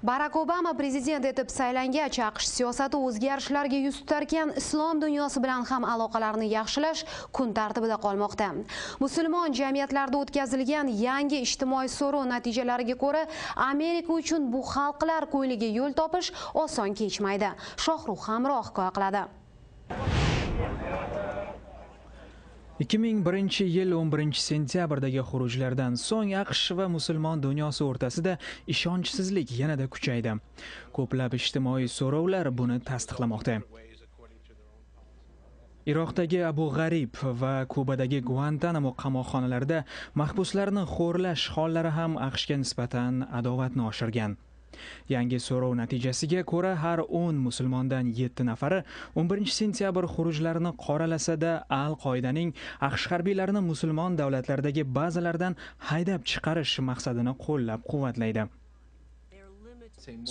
Barack Obama prezident etib saylangach, AQSh siyosati o'zgarishlarga yuz tutarkan, islom dunyosi bilan ham aloqalarni yaxshilash kun tartibida qolmoqda. Musulmon jamiyatlarda o'tkazilgan yangi ijtimoiy so'rov natijalariga ko'ra, Amerika uchun bu xalqlar ko'yliga yo'l topish oson kechmaydi. Shohruh Hamroh hikoya qiladi. 2001-yil 11-sentyabrdagi xurujlardan so'ng AQSh va musulmon dunyosi o'rtasida ishonchsizlik yanada kuchaydi. Ko'plab ijtimoiy so'rovlar buni tasdiqlamoqda. Iroqdagi Abu G'arib va Kubadagi Guantanamo qamoqxonalarida mahbuslarni xo'rlash hollari ham AQShga nisbatan adovatni oshirgan. Yangi so'rov natijasiga ko'ra, har 10 musulmondan 7 nafari 11-sentyabr xurujlarini qoralasa-da, Al-Qoidaning AQSh harbiylarini musulmon davlatlardagi bazalardan haydab chiqarish maqsadini qo'llab-quvvatlaydi.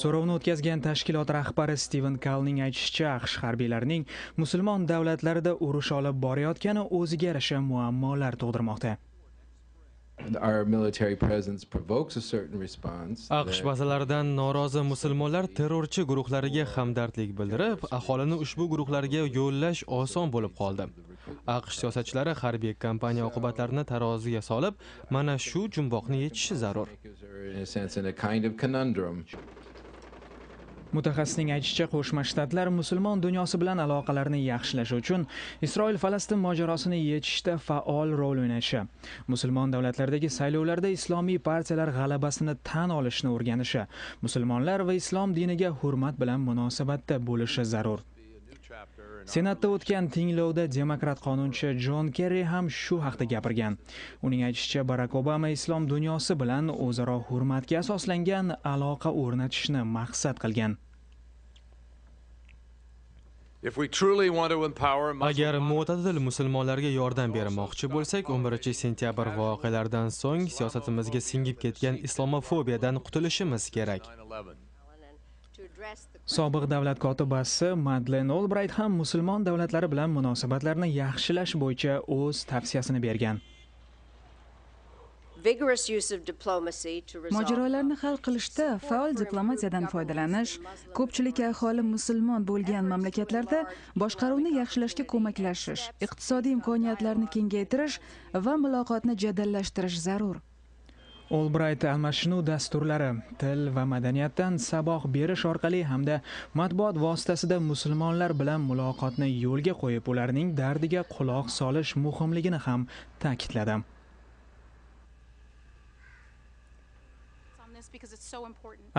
So'rovni o'tkazgan tashkilot rahbari Steven Kalning aytishicha, AQSh harbiylarining musulmon davlatlarida urush olib borayotgani o'ziga yarasha muammolar tug'dirmoqda. AQSh bazalaridan norozi musulmonlar terrorchi guruhlariga hamdardlik bildirib, aholini ushbu guruhlarga yo'llash oson bo'lib qoldi. AQSh siyosatchilari harbiy kampaniya oqibatlarini taroziga solib, mana shu jumboqni yechishi zarur. Mutaxassisning aytishicha, Qo'shma Shtatlar musulmon dunyosi bilan aloqalarni yaxshilash uchun Isroil-Falastin mojarosini yechishda faol rol o'ynashi, musulmon davlatlardagi saylovlarda islomiy partiyalar g'alabasini tan olishni o'rganishi, musulmonlar va islom diniga hurmat bilan munosabatda bo'lishi zarur. Senatda o'tgan tinglovda demokrat qonunchi Jon Kerri ham shu haqda gapirgan. Uning aytishicha, Barack Obama islom dunyosi bilan o'zaro hurmatga asoslangan aloqa o'rnatishni maqsad qilgan. Agar mo'tadil musulmonlarga yordam bermoqchi bo'lsak, 11-sentyabr voqealaridan so'ng siyosatimizga singib ketgan islomofobiyadan qutulishimiz kerak. Sobiq davlat kotibasi Madeleine Albright ham musulmon davlatlari bilan munosabatlarni yaxshilash bo'yicha o'z tavsiyasini bergan. Mojarolarni hal qilishda faol diplomatiyadan foydalanish, ko'pchilik aholi musulmon bo'lgan mamlakatlarda boshqaruvni yaxshilashga ko'maklashish, iqtisodiy imkoniyatlarni kengaytirish va muloqotni jadallashtirish zarur. Albright almashinuv dasturlari, til va madaniyatdan saboq berish orqali hamda matbuot vositasida musulmonlar bilan muloqotni yo'lga qo'yib, ularning dardiga quloq solish muhimligini ham ta'kidladi.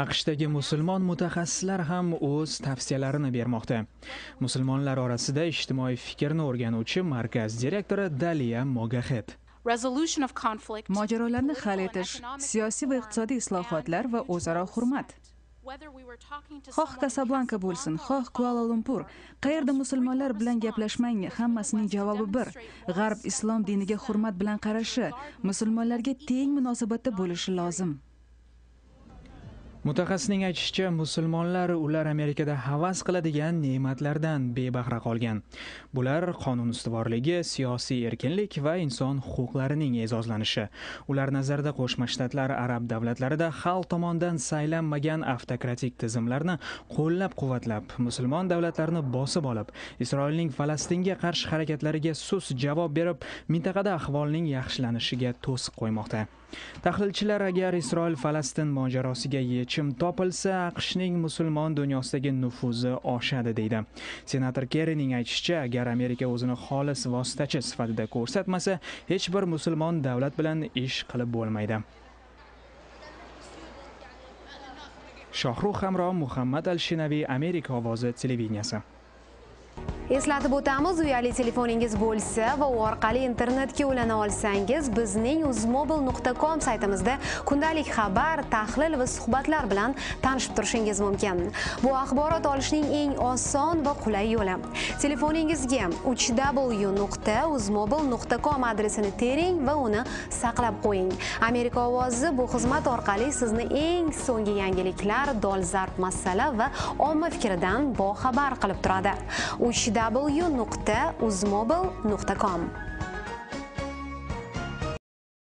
AQShdagi musulmon mutaxassislar ham o'z tavsiyalarini bermoqda. Musulmonlar orasida ijtimoiy fikrni o'rganuvchi markaz direktori Dalia Mogahed. Mojarolarni hal etish, siyosiy va iqtisodiy islohotlar va o'zaro hurmat. Xoh Kasablanka bo'lsin, xoh Kuala-Lumpur, qayerda musulmonlar bilan gaplashmang, hammasining javobi bir. G'arb islom diniga hurmat bilan qarashi, musulmonlarga teng munosabatda bo'lishi lozim. Mutaxassisning aytishicha, musulmonlar ular Amerikada havas qiladigan ne'matlardan bebahra qolgan. Bular qonun ustuvorligi, siyosiy erkinlik va inson huquqlarining e'zozlanishi. Ular nazarda Qo'shma Shtatlar arab davlatlarida xalq tomonidan saylanmagan avtokratik tizimlarni qo'llab-quvvatlab, musulmon davlatlarni bosib olib, Isroilning Falastinga qarshi harakatlariga sust javob berib, mintaqada ahvolning yaxshilanishiga to'siq qo'ymoqda. Tahlilchilar, agar Isroil-Falastin mojarosiga yechim topilsa, AQShning musulmon dunyosidagi nufuzi oshadi deydi. Senator Kerrining aytishicha, agar Amerika o'zini xolis vositachi sifatida ko'rsatmasa, hech bir musulmon davlat bilan ish qilib bo'lmaydi. Shohruh Hamroh, Muhammad Al-Shinaviy, Amerika ovozi televideniyasi. Eslatib o'tamiz, uyali telefoningiz bo'lsa va u orqali internetga ulana olsangiz, bizning uzmobil.com saytimizda kundalik xabar, tahlil va suhbatlar bilan tanishib turishingiz mumkin. Bu axborot olishning eng oson va qulay yo'li. Telefoningizga 3w.uzmobil.com adresini tering va uni saqlab qo'ying. Amerika ovozi bu xizmat orqali sizni eng so'nggi yangiliklar, dolzarb masala va omma fikridan boxabar qilib turadi. www.uzmobil.com